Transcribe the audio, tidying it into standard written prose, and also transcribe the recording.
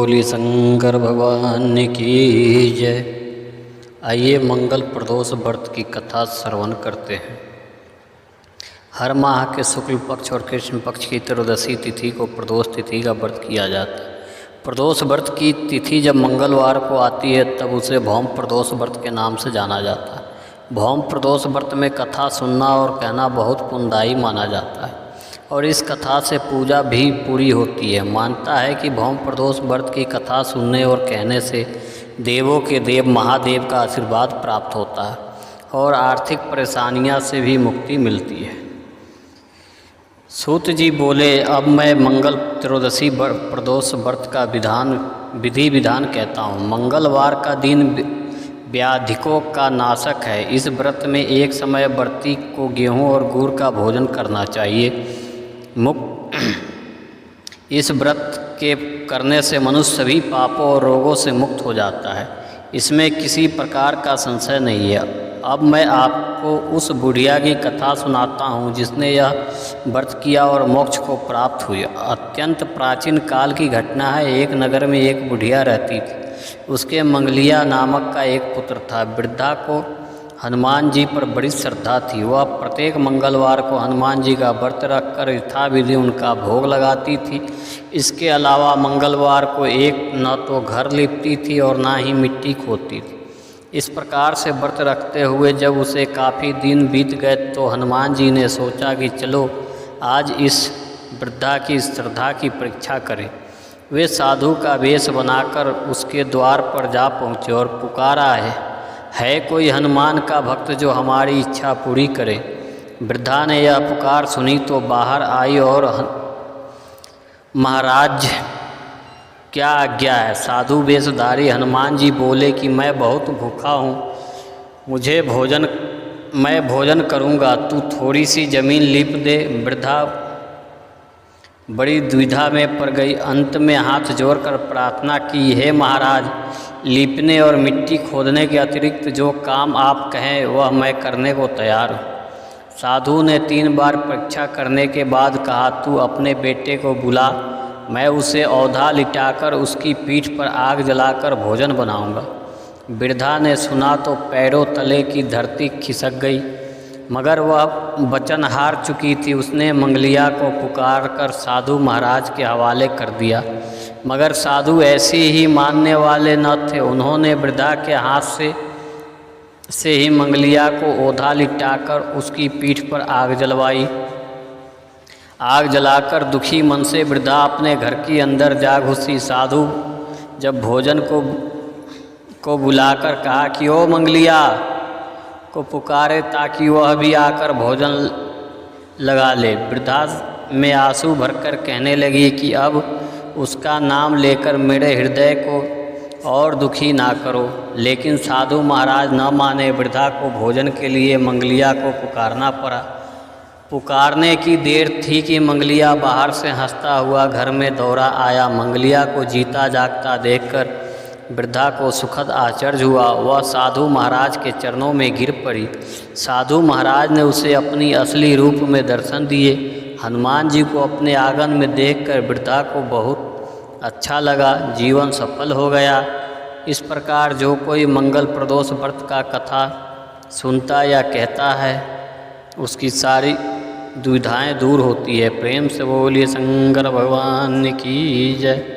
बोली शंकर भगवान की जय। आइए मंगल प्रदोष व्रत की कथा श्रवण करते हैं। हर माह के शुक्ल पक्ष और कृष्ण पक्ष की त्रयोदशी तिथि को प्रदोष तिथि का व्रत किया जाता है। प्रदोष व्रत की तिथि जब मंगलवार को आती है तब उसे भौम प्रदोष व्रत के नाम से जाना जाता है। भौम प्रदोष व्रत में कथा सुनना और कहना बहुत पुण्यदायी माना जाता है और इस कथा से पूजा भी पूरी होती है। मानता है कि भौम प्रदोष व्रत की कथा सुनने और कहने से देवों के देव महादेव का आशीर्वाद प्राप्त होता है और आर्थिक परेशानियां से भी मुक्ति मिलती है। सूत जी बोले, अब मैं मंगल त्रयोदशी प्रदोष व्रत का विधि विधान कहता हूँ। मंगलवार का दिन व्याधिकों का नाशक है। इस व्रत में एक समय व्रती को गेहूँ और गुड़ का भोजन करना चाहिए। इस व्रत के करने से मनुष्य सभी पापों और रोगों से मुक्त हो जाता है। इसमें किसी प्रकार का संशय नहीं है। अब मैं आपको उस बुढ़िया की कथा सुनाता हूँ जिसने यह व्रत किया और मोक्ष को प्राप्त हुई। अत्यंत प्राचीन काल की घटना है। एक नगर में एक बुढ़िया रहती थी। उसके मंगलिया नामक का एक पुत्र था। वृद्धा को हनुमान जी पर बड़ी श्रद्धा थी। वह प्रत्येक मंगलवार को हनुमान जी का व्रत रखकर यथाविधि उनका भोग लगाती थी। इसके अलावा मंगलवार को एक न तो घर लिपती थी और ना ही मिट्टी खोदती थी। इस प्रकार से व्रत रखते हुए जब उसे काफ़ी दिन बीत गए तो हनुमान जी ने सोचा कि चलो आज इस वृद्धा की श्रद्धा की परीक्षा करें। वे साधु का वेश बनाकर उसके द्वार पर जा पहुँचे और पुकारा है कोई हनुमान का भक्त जो हमारी इच्छा पूरी करे। वृद्धा ने यह पुकार सुनी तो बाहर आई और महाराज क्या आज्ञा है। साधु वेशधारी हनुमान जी बोले कि मैं बहुत भूखा हूँ, मैं भोजन करूँगा, तू थोड़ी सी जमीन लीप दे। वृद्धा बड़ी दुविधा में पड़ गई। अंत में हाथ जोड़कर प्रार्थना की, हे महाराज, लीपने और मिट्टी खोदने के अतिरिक्त जो काम आप कहें वह मैं करने को तैयार हूँ। साधु ने 3 बार परीक्षा करने के बाद कहा, तू अपने बेटे को बुला, मैं उसे औधा लिटाकर उसकी पीठ पर आग जलाकर भोजन बनाऊंगा। वृद्धा ने सुना तो पैरों तले की धरती खिसक गई, मगर वह वचन हार चुकी थी। उसने मंगलिया को पुकार कर साधु महाराज के हवाले कर दिया, मगर साधु ऐसे ही मानने वाले न थे। उन्होंने वृद्धा के हाथ से ही मंगलिया को ओधा लिटाकर उसकी पीठ पर आग जलवाई। आग जलाकर दुखी मन से वृद्धा अपने घर के अंदर जा घुसी। साधु जब भोजन को बुलाकर कहा कि ओ मंगलिया को पुकारे ताकि वह भी आकर भोजन लगा ले। वृद्धा में आंसू भरकर कहने लगी कि अब उसका नाम लेकर मेरे हृदय को और दुखी ना करो। लेकिन साधु महाराज न माने। वृद्धा को भोजन के लिए मंगलिया को पुकारना पड़ा। पुकारने की देर थी कि मंगलिया बाहर से हंसता हुआ घर में दौड़ा आया। मंगलिया को जीता जागता देखकर वृद्धा को सुखद आश्चर्य हुआ। वह साधु महाराज के चरणों में गिर पड़ी। साधु महाराज ने उसे अपनी असली रूप में दर्शन दिए। हनुमान जी को अपने आंगन में देखकर वृद्धा को बहुत अच्छा लगा। जीवन सफल हो गया। इस प्रकार जो कोई मंगल प्रदोष व्रत का कथा सुनता या कहता है उसकी सारी दुविधाएं दूर होती है। प्रेम से बोलिए शंकर भगवान की जय।